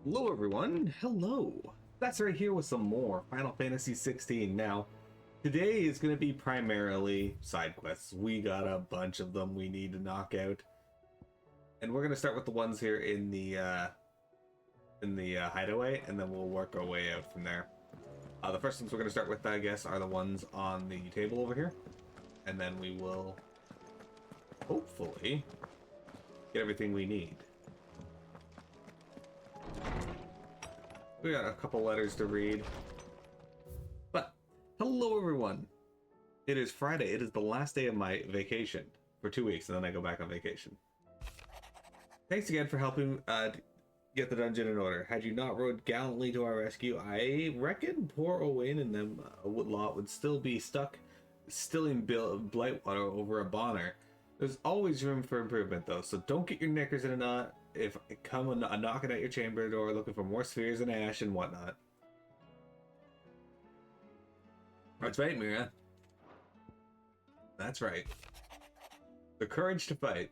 Hello everyone, hello! That's right here with some more Final Fantasy XVI. Now, today is going to be primarily side quests. We got a bunch of them we need to knock out. And we're going to start with the ones here in the hideaway, and then we'll work our way out from there. The first ones we're going to start with, I guess, are the ones on the table over here. And then we will, hopefully, get everything we need. We got a couple letters to read. But, hello everyone! It is Friday. It is the last day of my vacation for 2 weeks, and then I go back on vacation. Thanks again for helping get the dungeon in order. Had you not rode gallantly to our rescue, I reckon poor Owain and them lot would still be stuck stilling Blightwater over a bonner. There's always room for improvement, though, so don't get your knickers in a knot if come knocking at your chamber door looking for more spheres and ash and whatnot. That's right, Mira. That's right. The courage to fight.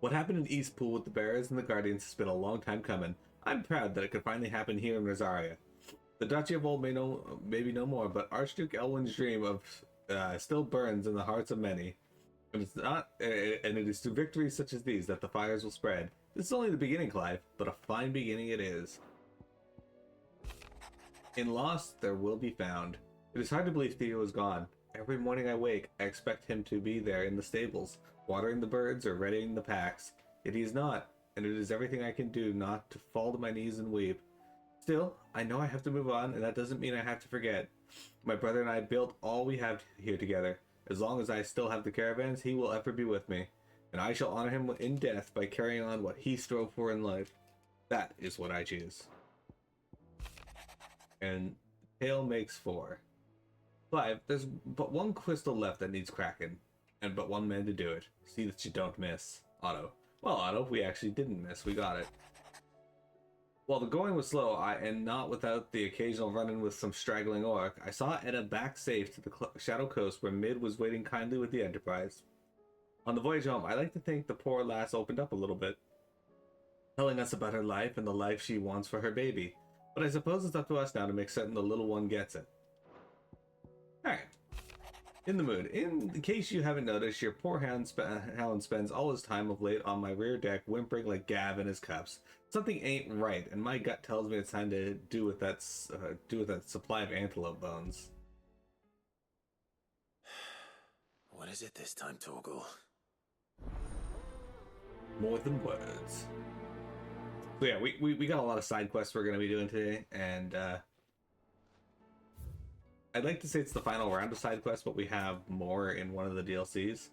What happened in Eastpool with the Bearers and the Guardians has been a long time coming. I'm proud that it could finally happen here in Rosaria. The Duchy of Old maybe no more, but Archduke Elwin's dream of still burns in the hearts of many. And it is through victories such as these that the fires will spread. This is only the beginning, Clive, but a fine beginning it is. In Lost, there will be found. It is hard to believe Theo is gone. Every morning I wake, I expect him to be there in the stables, watering the birds or readying the packs. Yet he is not, and it is everything I can do not to fall to my knees and weep. Still, I know I have to move on, and that doesn't mean I have to forget. My brother and I built all we have here together. As long as I still have the caravans, he will ever be with me, and I shall honor him in death by carrying on what he strove for in life. That is what I choose. And tale makes 4. 5. There's but one crystal left that needs cracking, and but one man to do it. See that you don't miss. Otto. Well, Otto, we actually didn't miss. We got it. While the going was slow, and not without the occasional run-in with some straggling orc, I saw Edda back safe to the Shadow Coast where Mid was waiting kindly with the Enterprise. On the voyage home, I like to think the poor lass opened up a little bit, telling us about her life and the life she wants for her baby. But I suppose it's up to us now to make certain the little one gets it. Alright. In the mood. In case you haven't noticed, your poor hound spends all his time of late on my rear deck whimpering like Gav in his cups. Something ain't right, and my gut tells me it's time to do with that supply of antelope bones. What is it this time, Torgal? More than words. So yeah, we got a lot of side quests we're going to be doing today, and I'd like to say it's the final round of side quests, but we have more in one of the DLCs.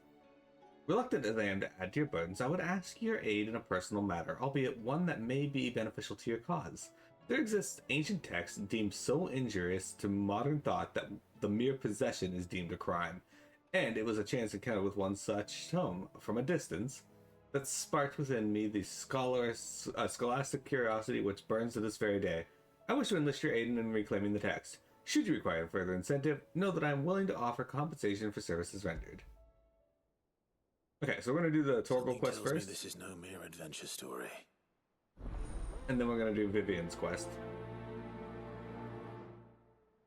Reluctant as I am to add to your burdens, I would ask your aid in a personal matter, albeit one that may be beneficial to your cause. There exists ancient texts deemed so injurious to modern thought that the mere possession is deemed a crime, and it was a chance encounter with one such tome from a distance that sparked within me the scholastic curiosity which burns to this very day. I wish to enlist your aid in reclaiming the text. Should you require further incentive, know that I am willing to offer compensation for services rendered. Okay, so we're going to do the Torgal quest first. This is no mere adventure story. And then we're going to do Vivian's quest.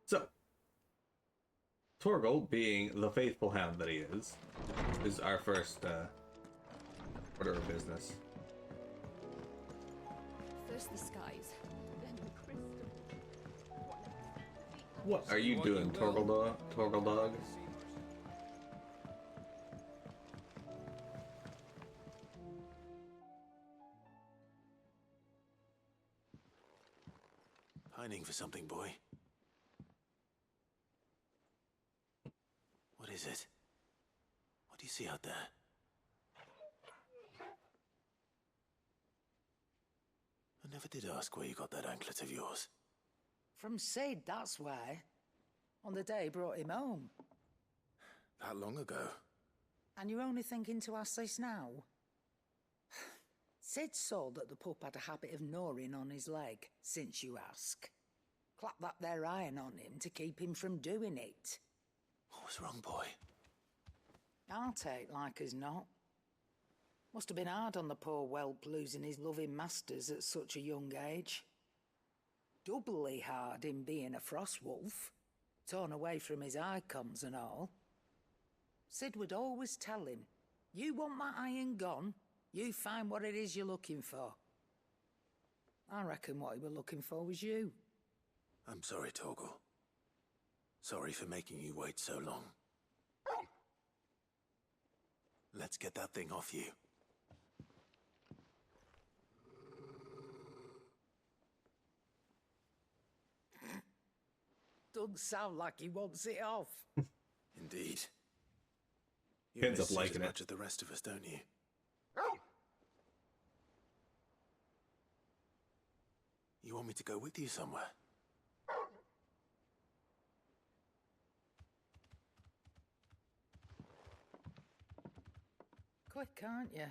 So, Torgal, being the faithful hound that he is our first order of business. First the skies, then the crystal. What are you doing, Torgal dog? Pining for something, boy. What is it? What do you see out there? I never did ask where you got that anklet of yours. From Sid, that's why. On the day he brought him home. That long ago? And you're only thinking to ask this now? Sid saw that the pup had a habit of gnawing on his leg, since you ask. Clap that there iron on him to keep him from doing it. What was wrong, boy? I'll take like as not. Must have been hard on the poor whelp losing his loving masters at such a young age. Doubly hard in being a frost wolf, torn away from his icons and all. Sid would always tell him, you want that iron gone, you find what it is you're looking for. I reckon what he were looking for was you. I'm sorry, Torgal. Sorry for making you wait so long. Let's get that thing off you. Doesn't sound like he wants it off. Indeed. You Ends up miss it liking as it. much as the rest of us, don't you? You want me to go with you somewhere? Quick, aren't you?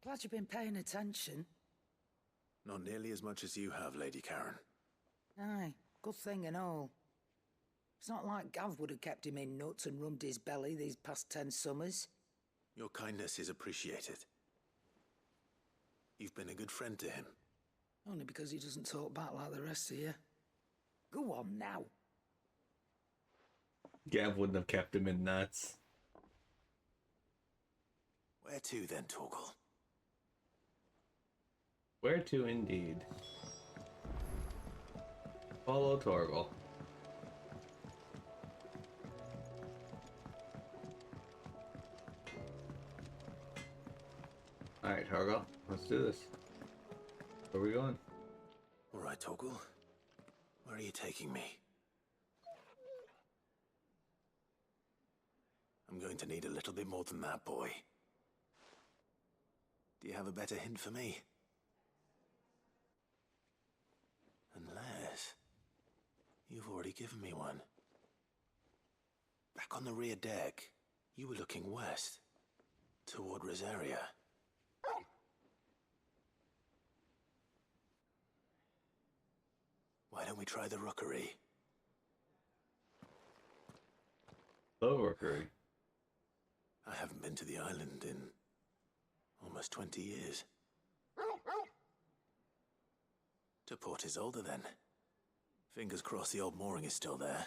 Glad you've been paying attention. Not nearly as much as you have, Lady Karen. Aye, good thing and all. It's not like Gav would have kept him in nuts and rubbed his belly these past 10 summers. Your kindness is appreciated. You've been a good friend to him. Only because he doesn't talk back like the rest of you. Go on now. Gav wouldn't have kept him in nuts. Where to then, Torgal? Where to indeed? Follow Torgal. Alright, Torgal, let's do this. Where are we going? All right, Torgal. Where are you taking me? I'm going to need a little bit more than that, boy. Do you have a better hint for me? Unless you've already given me one. Back on the rear deck, you were looking west, toward Rosaria. Why don't we try the rookery? The rookery. I haven't been to the island in almost 20 years. To Port Isolde, then. Fingers crossed the old mooring is still there.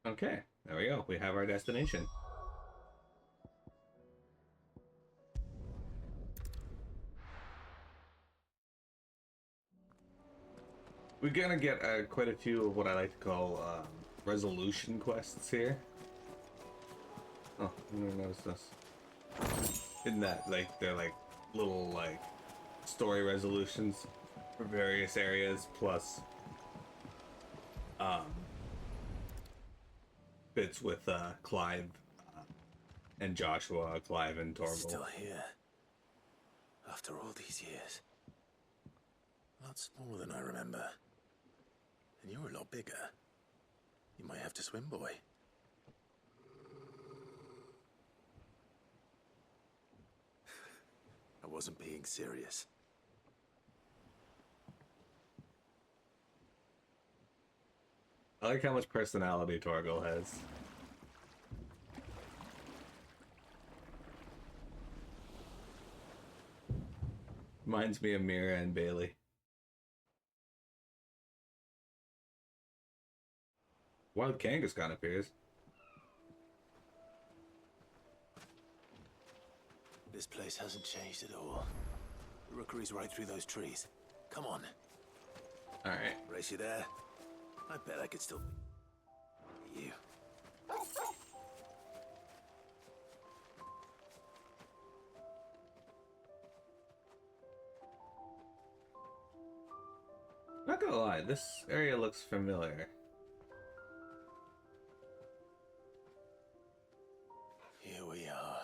Okay, there we go. We have our destination. We're gonna get quite a few of what I like to call resolution quests here. Oh, I didn't notice this. Isn't that like they're like little like story resolutions for various areas plus bits with Clive and Joshua, Clive and Torgal. Still here. After all these years. A lot smaller than I remember. And you're a lot bigger. You might have to swim, boy. I wasn't being serious. I like how much personality Torgal has. Reminds me of Mira and Bailey. Wild Kangaskhan appears. This place hasn't changed at all. The rookery's right through those trees. Come on. Alright. Race you there? I bet I could still... You. Not gonna lie, this area looks familiar. Here we are.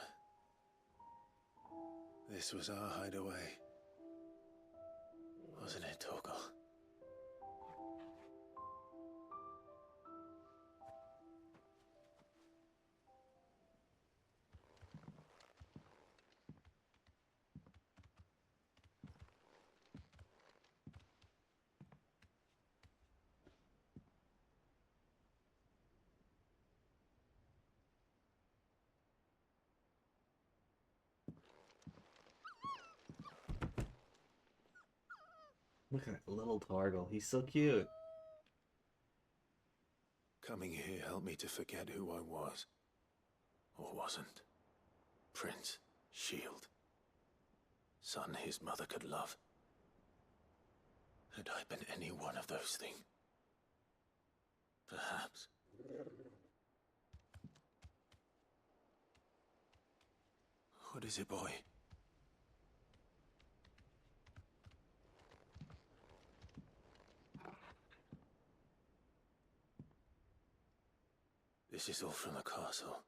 This was our hideaway. Wasn't it, Torgal? Look at that little Torgal. He's so cute. Coming here helped me to forget who I was. Or wasn't. Prince, shield. Son his mother could love. Had I been any one of those things? Perhaps. What is it, boy? This is all from the castle.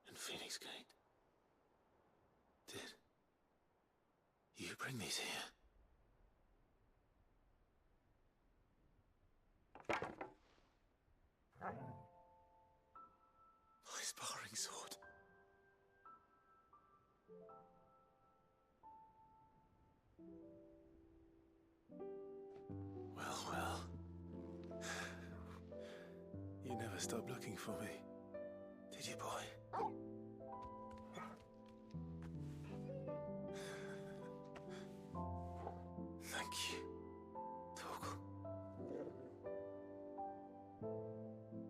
And Phoenix Gate. Did you bring these here? My sparring sword. Well. You never stopped looking for me, did you, boy? Thank you, Torgal,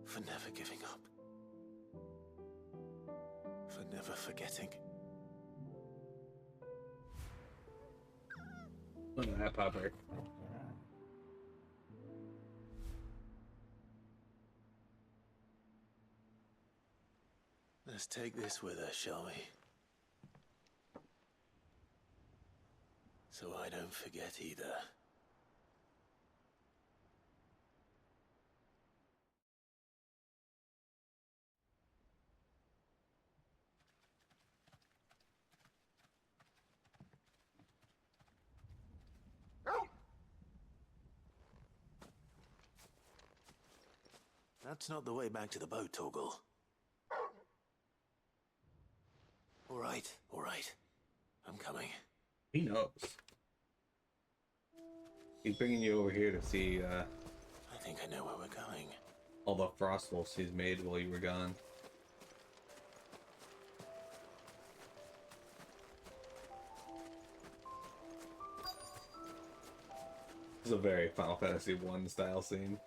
for never giving up, for never forgetting. Look at that pupper. Let's take this with us, shall we? So I don't forget either. That's not the way back to the boat, Torgal. All right. I'm coming. He knows. He's bringing you over here to see I think I know where we're going. all the frost wolves he's made while you were gone. This is a very Final Fantasy 1 style scene.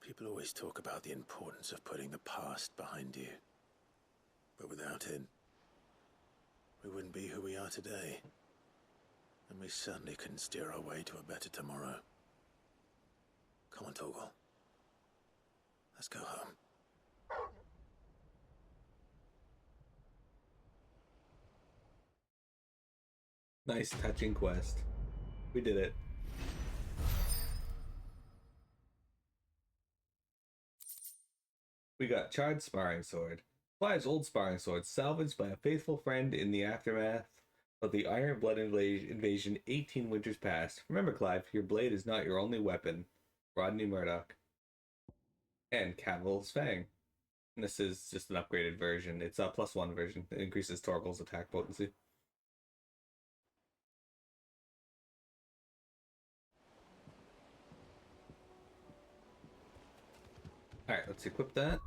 People always talk about the importance of putting the past behind you. But without it, we wouldn't be who we are today. And we certainly couldn't steer our way to a better tomorrow. Come on, Torgal. Let's go home. Nice touching quest. We did it. We got Chard's sparring sword. Clive's old sparring sword, salvaged by a faithful friend in the aftermath of the Iron Blood invasion 18 winters past. Remember, Clive, your blade is not your only weapon. Rodney Murdoch. And Cavill's Fang. And this is just an upgraded version. It's a +1 version. It increases Torgal's attack potency. Alright, let's equip that.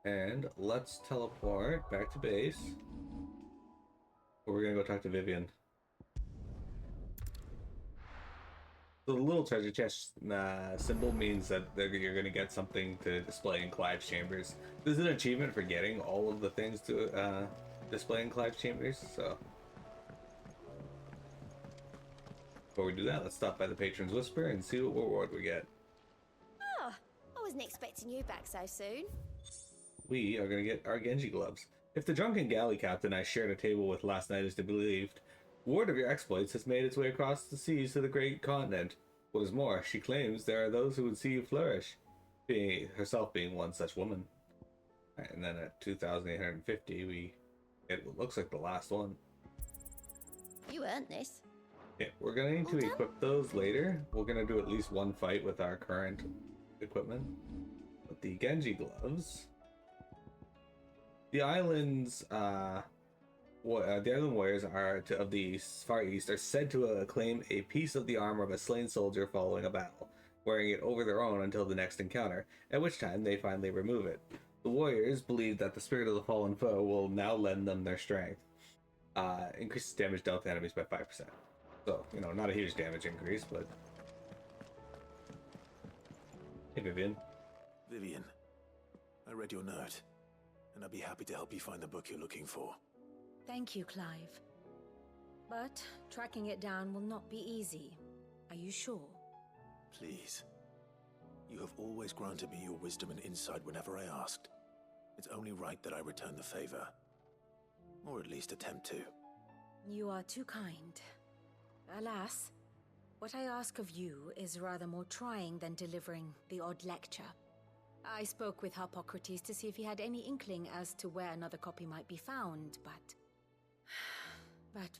And let's teleport back to base. We're gonna go talk to Vivian. So the little treasure chest symbol means that you're gonna get something to display in Clive's chambers. There's an achievement for getting all of the things to display in Clive's chambers, so... Before we do that, let's stop by the Patron's Whisper and see what reward we get. Oh, I wasn't expecting you back so soon. We are going to get our Genji gloves. If the drunken galley captain I shared a table with last night is to be believed, word of your exploits has made its way across the seas to the great continent. What is more, she claims there are those who would see you flourish, herself being one such woman. Right, and then at 2,850, we get what looks like the last one. You earned this. Okay, we're gonna need to All done? equip those later. We're gonna do at least one fight with our current equipment. But the Genji gloves. The islands, the island warriors of the Far East are said to claim a piece of the armor of a slain soldier following a battle, wearing it over their own until the next encounter, at which time they finally remove it. The warriors believe that the spirit of the fallen foe will now lend them their strength. Increases damage dealt to enemies by 5%. So, not a huge damage increase, but... Hey, Vivian. Vivian, I read your note, and I'd be happy to help you find the book you're looking for. Thank you, Clive. But tracking it down will not be easy. Are you sure? Please. You have always granted me your wisdom and insight whenever I asked. It's only right that I return the favor. Or at least attempt to. You are too kind. Alas, what I ask of you is rather more trying than delivering the odd lecture. I spoke with Hippocrates to see if he had any inkling as to where another copy might be found, but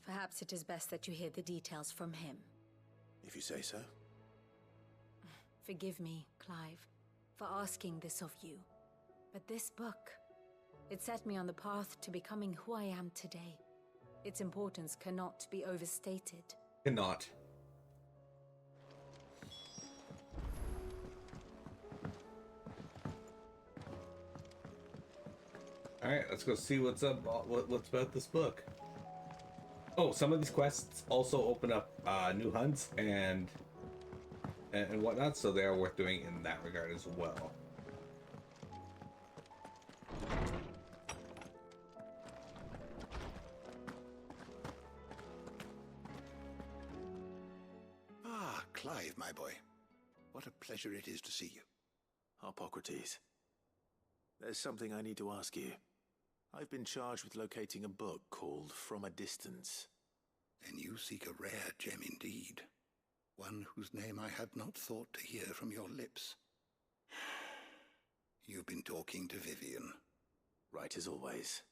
perhaps it is best that you hear the details from him. If you say so. Forgive me, Clive, for asking this of you. But this book, it set me on the path to becoming who I am today. Its importance cannot be overstated. Cannot. Alright, let's go see what's up, what's about this book. Oh, some of these quests also open up new hunts and whatnot, so they are worth doing in that regard as well. Ah, Clive, my boy. What a pleasure it is to see you. Hippocrates. There's something I need to ask you. I've been charged with locating a book called From a Distance. Then you seek a rare gem indeed. One whose name I had not thought to hear from your lips. You've been talking to Vivian. Right as always.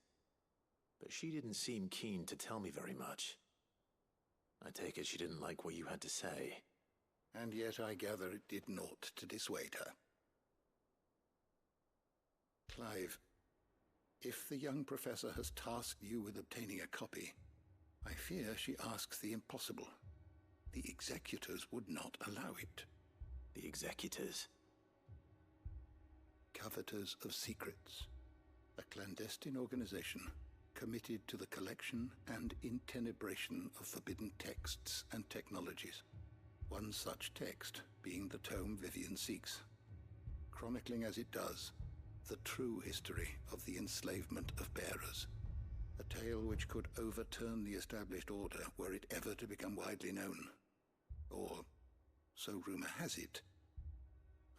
But she didn't seem keen to tell me very much. I take it she didn't like what you had to say. And yet I gather it did naught to dissuade her. Clive, if the young professor has tasked you with obtaining a copy, I fear she asks the impossible. The executors would not allow it. The executors? Coveters of Secrets, a clandestine organization committed to the collection and intenebration of forbidden texts and technologies. One such text being the tome Vivian seeks, chronicling as it does the true history of the enslavement of bearers, a tale which could overturn the established order were it ever to become widely known. Or, so rumor has it.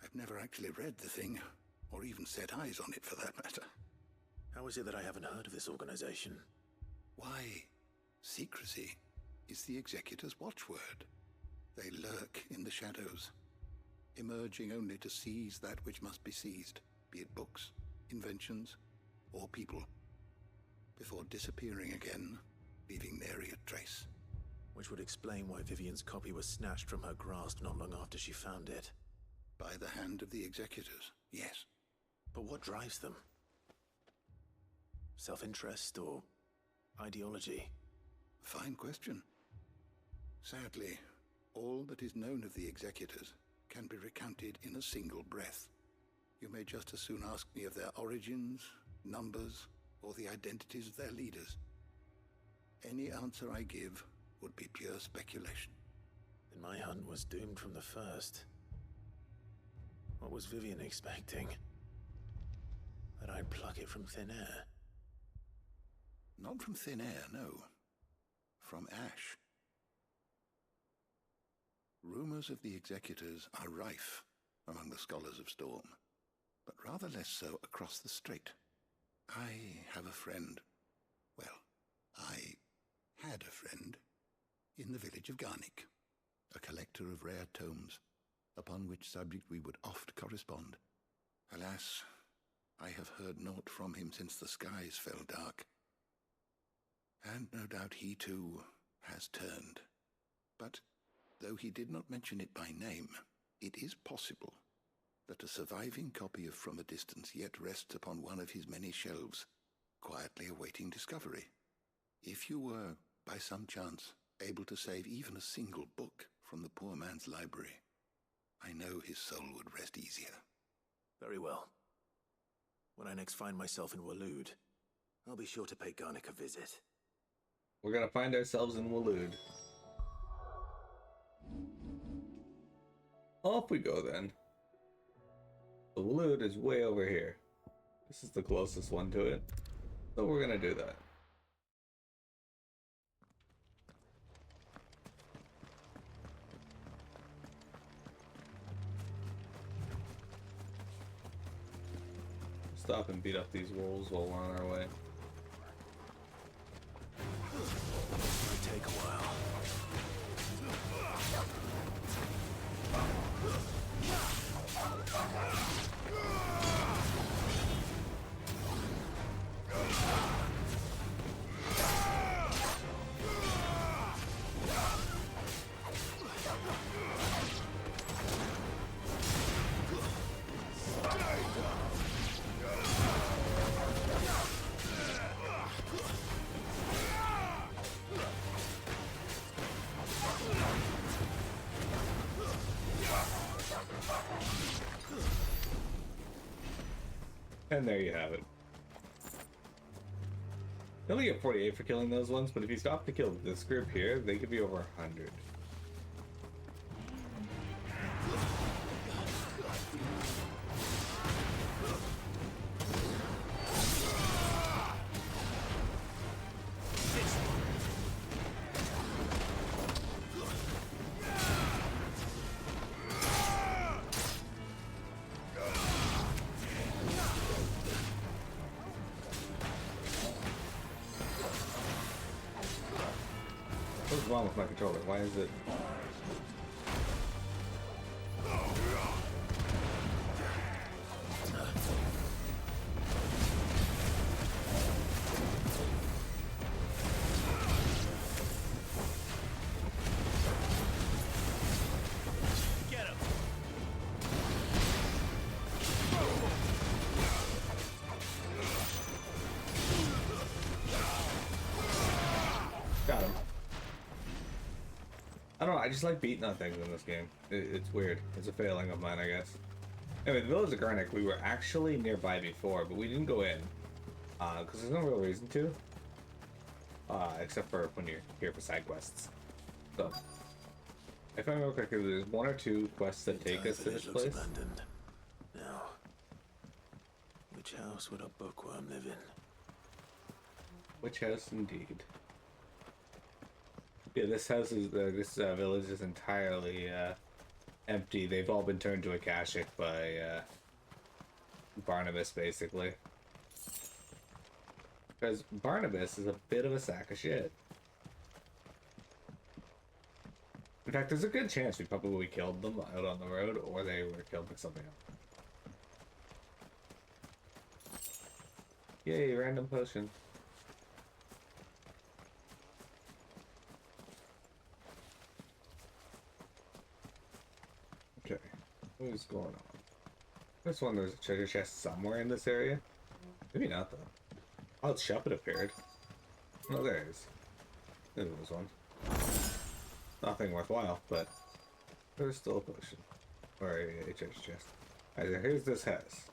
I've never actually read the thing, or even set eyes on it for that matter. How is it that I haven't heard of this organization? Why, secrecy is the executor's watchword. They lurk in the shadows, emerging only to seize that which must be seized, be it books, inventions, or people, before disappearing again, leaving nary a trace. Which would explain why Vivian's copy was snatched from her grasp not long after she found it. By the hand of the executors, yes. But what drives them? Self-interest or ideology? Fine question. Sadly, all that is known of the executors can be recounted in a single breath. You may just as soon ask me of their origins, numbers, or the identities of their leaders. Any answer I give would be pure speculation. Then my hunt was doomed from the first. What was Vivian expecting? That I'd pluck it from thin air? Not from thin air, no. From ash. Rumors of the executors are rife among the scholars of Storm, but rather less so across the strait. I have a friend. Well, I had a friend in the village of Garnick, a collector of rare tomes, upon which subject we would oft correspond. Alas, I have heard naught from him since the skies fell dark. And no doubt he too has turned But though he did not mention it by name, it is possible that a surviving copy of From a Distance yet rests upon one of his many shelves, quietly awaiting discovery. If you were, by some chance, able to save even a single book from the poor man's library, I know his soul would rest easier. Very well. When I next find myself in Waloed, I'll be sure to pay Garnick a visit. We're gonna find ourselves in Waloed. Off we go then. The Waloed is way over here. This is the closest one to it. So we're gonna do that. Stop and beat up these wolves while we're on our way. Might take a while. And there you have it. You only get 48 for killing those ones, but if you stop to kill this group here, they could be over 100. What's wrong with my controller? Why is it... Get him! Got him. I don't know, I just like beating on things in this game. It's weird. It's a failing of mine, I guess. Anyway, the village of Garnick, we were actually nearby before, but we didn't go in. Because there's no real reason to. Except for when you're here for side quests. So, if I remember correctly, there's one or two quests that take us to this place. Abandoned. Now, which house would a bookworm live in? Which house, indeed. Yeah, this house is this village is entirely empty. They've all been turned to Akashic by Barnabas, basically. Because Barnabas is a bit of a sack of shit. In fact, there's a good chance we probably killed them out on the road, or they were killed by something else. Yay, random potion. Okay, what is going on? This one, there's a treasure chest somewhere in this area. Maybe not, though. Oh, it's shop it appeared. Oh, there it is. There was one. Nothing worthwhile, but there's still a potion. Or a treasure chest. Alright, so here's this house.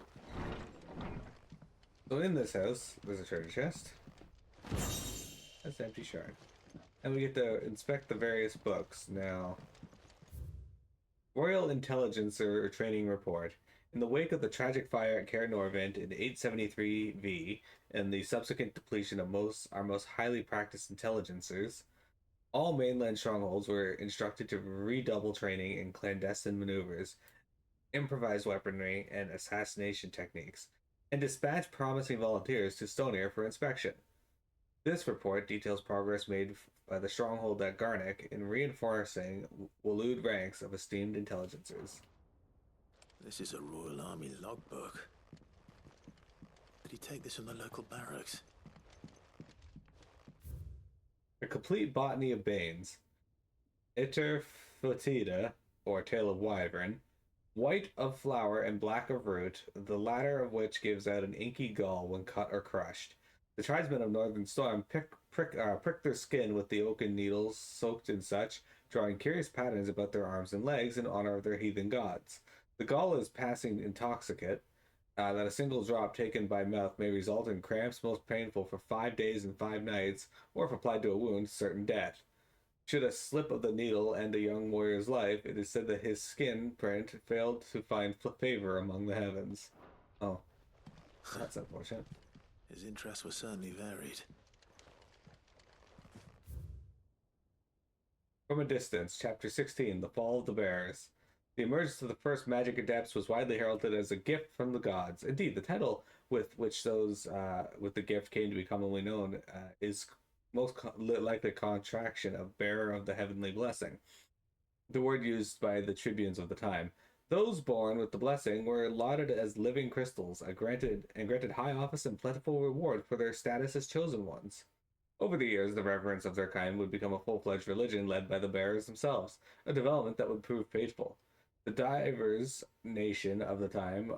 So in this house, there's a treasure chest. That's an empty shard. And we get to inspect the various books. Now, Royal Intelligencer Training Report. In the wake of the tragic fire at Caer Norvent in 873 V and the subsequent depletion of our most highly practiced intelligencers, all mainland strongholds were instructed to redouble training in clandestine maneuvers, improvised weaponry, and assassination techniques, and dispatch promising volunteers to Stoneair for inspection. This report details progress made by the stronghold at Garnick in reinforcing Waloed ranks of esteemed intelligencers. This is a Royal Army logbook. Did he take this from the local barracks? A complete botany of Banes. Iter or tail of wyvern, white of flower and black of root, the latter of which gives out an inky gall when cut or crushed. The tribesmen of Northern Storm prick their skin with the oaken needles soaked in such, drawing curious patterns about their arms and legs in honor of their heathen gods. The gall is passing intoxicate, that a single drop taken by mouth may result in cramps most painful for 5 days and 5 nights, or if applied to a wound, certain death. Should a slip of the needle end a young warrior's life, it is said that his skin print failed to find favor among the heavens. Oh, that's unfortunate. His interests were certainly varied. From a Distance, Chapter 16, The Fall of the Bears. The emergence of the first magic adepts was widely heralded as a gift from the gods. Indeed, the title with which those with the gift came to be commonly known is most likely a contraction of bearer of the heavenly blessing, the word used by the tribunes of the time. Those born with the blessing were lauded as living crystals, granted high office and plentiful reward for their status as chosen ones. Over the years, the reverence of their kind would become a full-fledged religion led by the bearers themselves, a development that would prove fateful. The divers nation of the time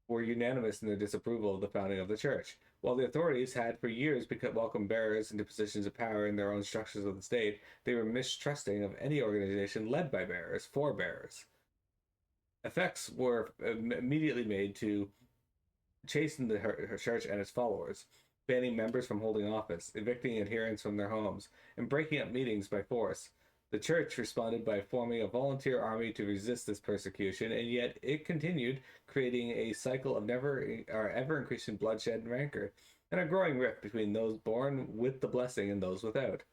were unanimous in their disapproval of the founding of the church. While the authorities had for years welcomed bearers into positions of power in their own structures of the state, they were mistrusting of any organization led by bearers for bearers. Effects were immediately made to chasten the church and its followers, banning members from holding office, evicting adherents from their homes, and breaking up meetings by force. The church responded by forming a volunteer army to resist this persecution, and yet it continued, creating a cycle of ever-increasing bloodshed and rancor, and a growing rift between those born with the blessing and those without.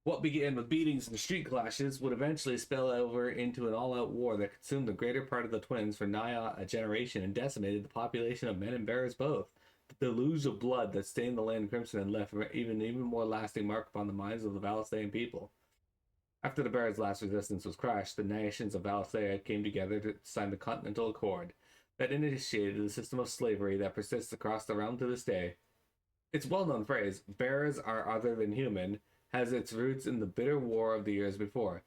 What began with beatings and street clashes would eventually spill over into an all-out war that consumed the greater part of the twins for nigh a generation and decimated the population of men and bears both. The deluge of blood that stained the land crimson and left even more lasting mark upon the minds of the Valisthean people. After the Bears' last resistance was crushed, the nations of Valisthea came together to sign the Continental Accord that initiated the system of slavery that persists across the realm to this day. Its well-known phrase, "Bears are other than human," has its roots in the bitter war of the years before,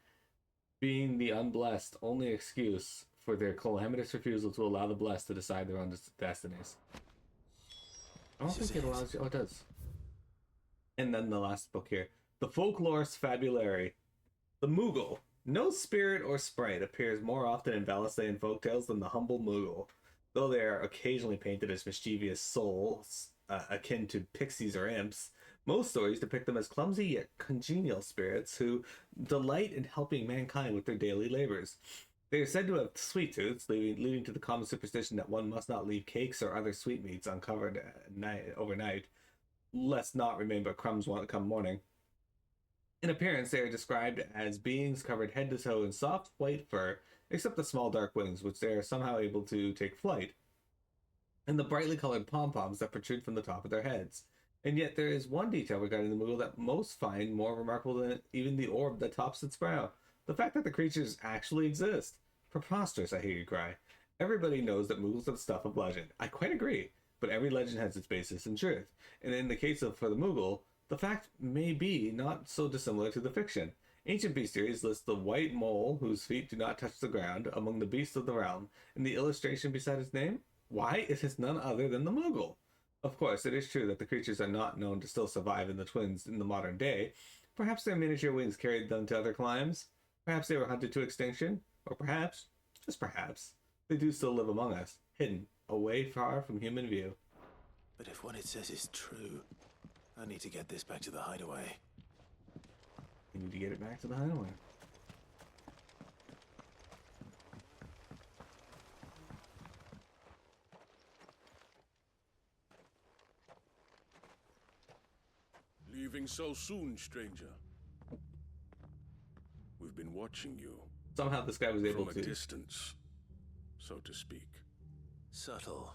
being the unblessed only excuse for their calamitous refusal to allow the blessed to decide their own destinies. I don't think it allows you. Oh, it does. And then the last book here, The Folklorus Fabulari. The Moogle. No spirit or sprite appears more often in Valisthean folktales than the humble Moogle, though they are occasionally painted as mischievous souls, akin to pixies or imps. Most stories depict them as clumsy yet congenial spirits who delight in helping mankind with their daily labors. They are said to have sweet tooths, leading to the common superstition that one must not leave cakes or other sweetmeats uncovered overnight, lest naught remain but crumbs come morning. In appearance, they are described as beings covered head to toe in soft white fur, except the small dark wings, which they are somehow able to take flight, and the brightly colored pom-poms that protrude from the top of their heads. And yet there is one detail regarding the Moogle that most find more remarkable than even the orb that tops its brow. The fact that the creatures actually exist. Preposterous, I hear you cry. Everybody knows that Moogles are the stuff of legend. I quite agree, but every legend has its basis in truth. And in the case for the Moogle, the fact may be not so dissimilar to the fiction. Ancient bestiaries list the white mole whose feet do not touch the ground among the beasts of the realm, and the illustration beside his name? Why, it is none other than the Moogle. Of course, it is true that the creatures are not known to still survive in the twins in the modern day. Perhaps their miniature wings carried them to other climes. Perhaps they were hunted to extinction. Or perhaps, just perhaps, they do still live among us, hidden, away far from human view. But if what it says is true, I need to get this back to the hideaway. You need to get it back to the hideaway. Leaving so soon, stranger? We've been watching you. Somehow this guy was able from to... a distance, so to speak. Subtle.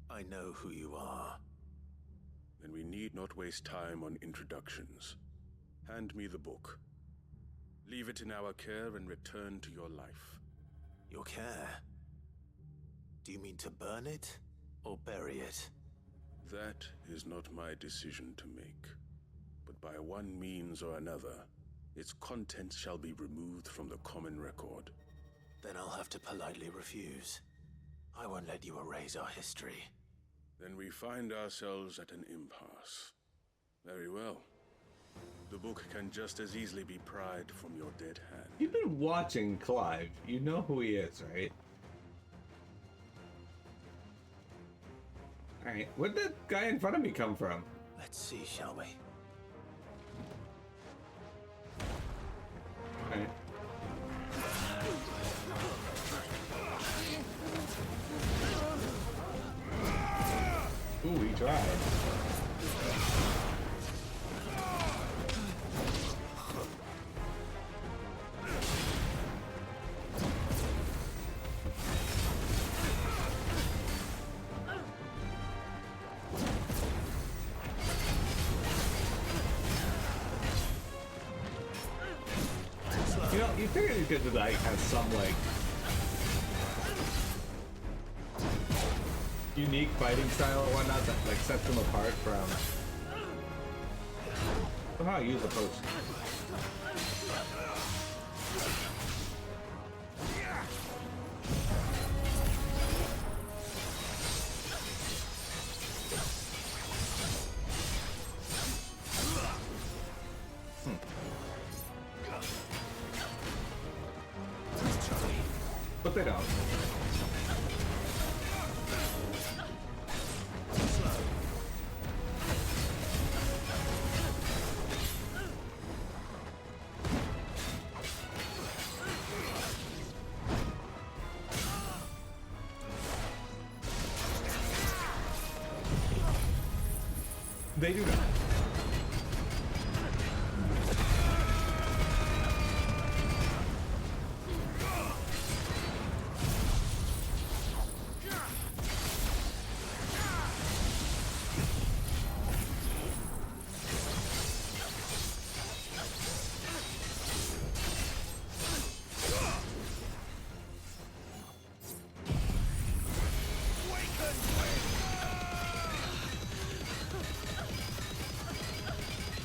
I know who you are. Then we need not waste time on introductions. Hand me the book. Leave it in our care and return to your life. Your care? Do you mean to burn it or bury it? That is not my decision to make. But by one means or another, its contents shall be removed from the common record. Then I'll have to politely refuse. I won't let you erase our history. Then we find ourselves at an impasse. Very well. The book can just as easily be pried from your dead hand. You've been watching Clive. You know who he is, right? Alright, where'd that guy in front of me come from? Let's see, shall we? Alright. Ooh, he tried. You know, you figure these kids would like have some like unique fighting style or whatnot that like sets them apart from somehow I use the post. But they don't. They do not.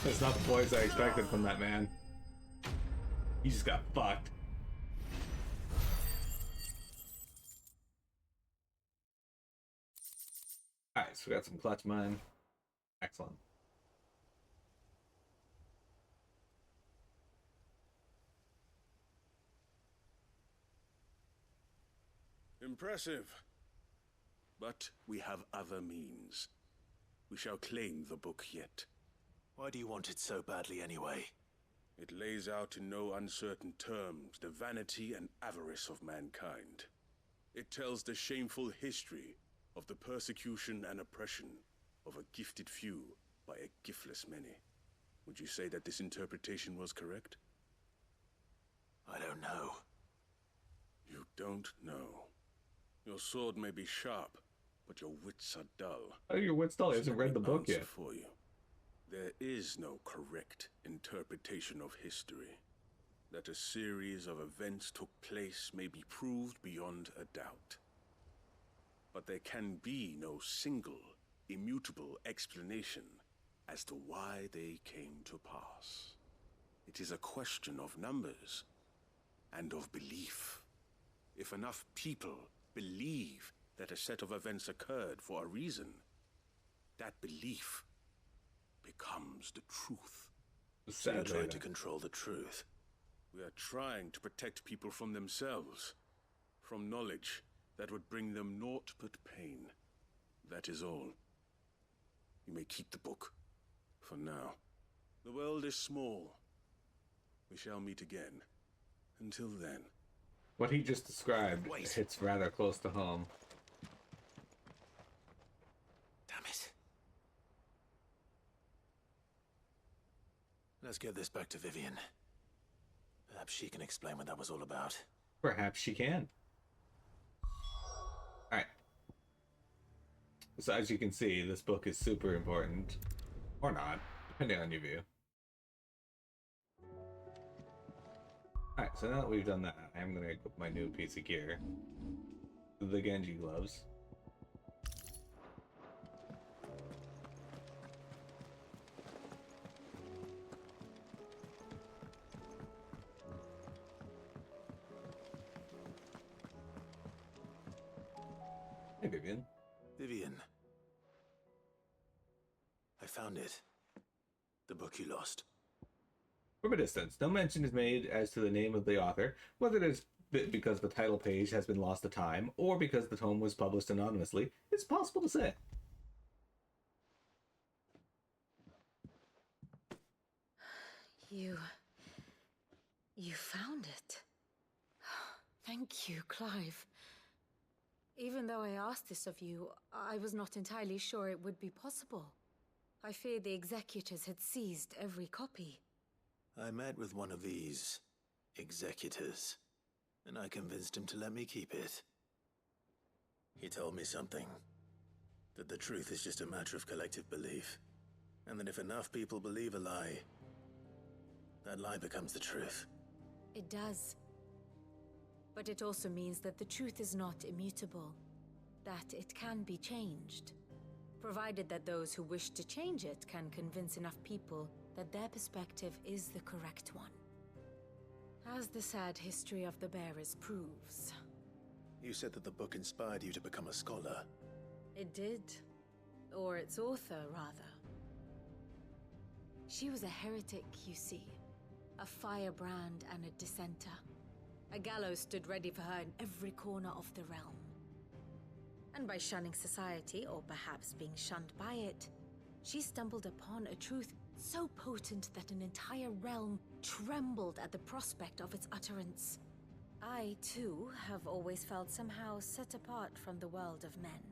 That's not the voice I expected from that man. He just got fucked. Alright, so we got some clutch mine. Excellent. Impressive. But we have other means. We shall claim the book yet. Why do you want it so badly anyway? It lays out in no uncertain terms the vanity and avarice of mankind. It tells the shameful history of the persecution and oppression of a gifted few by a giftless many. Would you say that this interpretation was correct? I don't know. You don't know. Your sword may be sharp, but your wits are dull. Oh, your wit's dull. He hasn't read the book Answer yet. for you. There is no correct interpretation of history. That a series of events took place may be proved beyond a doubt. But there can be no single, immutable explanation as to why they came to pass. It is a question of numbers and of belief. If enough people believe that a set of events occurred for a reason, that belief becomes the truth. So you're trying to control the truth. We are trying to protect people from themselves, from knowledge that would bring them naught but pain. That is all. You may keep the book, for now. The world is small. We shall meet again. Until then. What he just described hits rather close to home. Damn it. Let's get this back to Vivian. Perhaps she can explain what that was all about. Perhaps she can. Alright. So as you can see, this book is super important. Or not, depending on your view. Alright, so now that we've done that, I'm going to equip my new piece of gear. The Genji gloves. Hey, Vivian. Vivian. I found it. The book you lost. From a distance, no mention is made as to the name of the author, whether it is because the title page has been lost to time, or because the tome was published anonymously. It's possible to say. You found it. Thank you, Clive. Even though I asked this of you, I was not entirely sure it would be possible. I feared the executors had seized every copy. I met with one of these executors, and I convinced him to let me keep it. He told me something. That the truth is just a matter of collective belief. And that if enough people believe a lie, that lie becomes the truth. It does. But it also means that the truth is not immutable. That it can be changed. Provided that those who wish to change it can convince enough people that their perspective is the correct one. As the sad history of the bearers proves. You said that the book inspired you to become a scholar. It did. Or its author, rather. She was a heretic, you see. A firebrand and a dissenter. A gallows stood ready for her in every corner of the realm. And by shunning society, or perhaps being shunned by it, she stumbled upon a truth so potent that an entire realm trembled at the prospect of its utterance. I, too, have always felt somehow set apart from the world of men.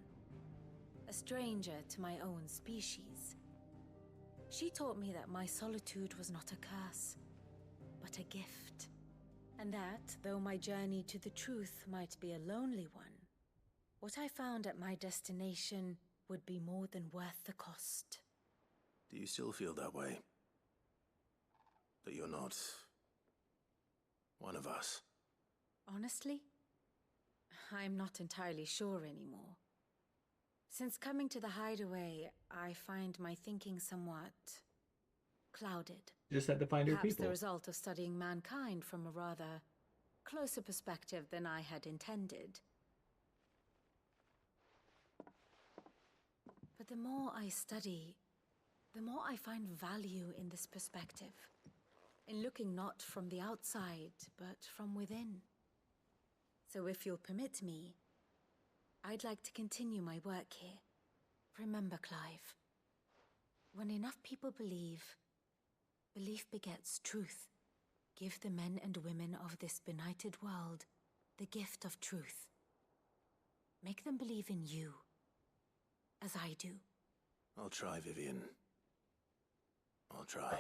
A stranger to my own species. She taught me that my solitude was not a curse, but a gift. And that, though my journey to the truth might be a lonely one, what I found at my destination would be more than worth the cost. Do you still feel that way? That you're not one of us? Honestly, I'm not entirely sure anymore. Since coming to the hideaway, I find my thinking somewhat clouded. You just had to find your Perhaps people. the result of studying mankind from a rather closer perspective than I had intended. But the more I study, the more I find value in this perspective. In looking not from the outside, but from within. So if you'll permit me, I'd like to continue my work here. Remember, Clive, when enough people believe, belief begets truth. Give the men and women of this benighted world the gift of truth. Make them believe in you, as I do. I'll try, Vivian. I'll try.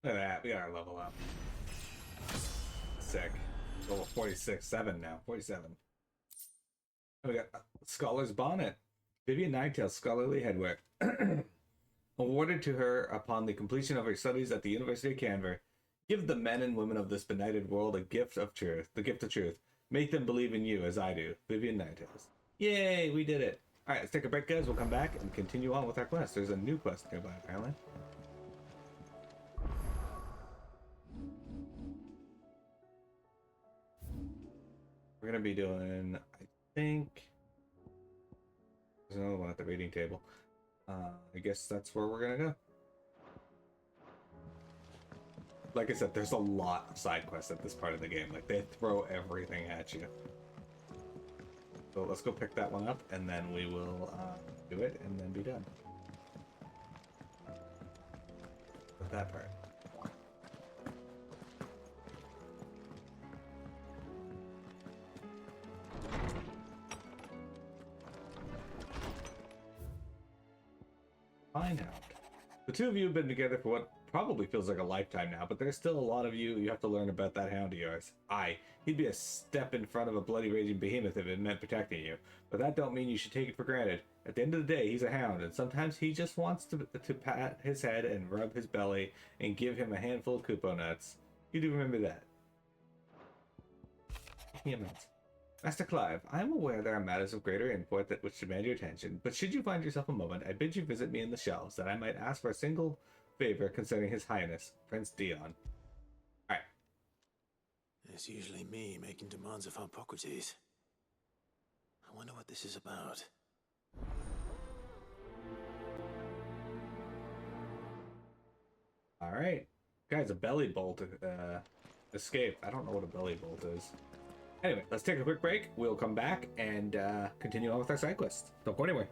Look at that. We got our level up. Sick. Level 46. 7 now. 47. We got Scholar's Bonnet. Vivian Ninetail's scholarly headwear. Awarded to her upon the completion of her studies at the University of Canver. Give the men and women of this benighted world a gift of truth. The gift of truth. Make them believe in you as I do. Vivian Ninetails. Yay! We did it. Alright, let's take a break, guys. We'll come back and continue on with our quest. There's a new quest nearby, apparently. We're gonna be doing, I think, there's another one at the reading table. I guess that's where we're gonna go. Like I said, there's a lot of side quests at this part of the game. Like, they throw everything at you. So let's go pick that one up, and then we will do it, and then be done with that part. Find out. The two of you have been together for what probably feels like a lifetime now, but there's still a lot of you have to learn about that hound of yours. Aye, he'd be a step in front of a bloody raging behemoth if it meant protecting you, but that don't mean you should take it for granted. At the end of the day, he's a hound, and sometimes he just wants to pat his head and rub his belly and give him a handful of Kupo nuts. You do remember that. Yeah, Master Clive, I am aware there are matters of greater import that which demand your attention, but should you find yourself a moment, I bid you visit me in the shelves, that I might ask for a single favor concerning His Highness, Prince Dion. Alright. It's usually me making demands of Hippocrates. I wonder what this is about. Alright. Guys, a belly bolt escaped. I don't know what a belly bolt is. Anyway, let's take a quick break. We'll come back and continue on with our side quest. Don't go anywhere.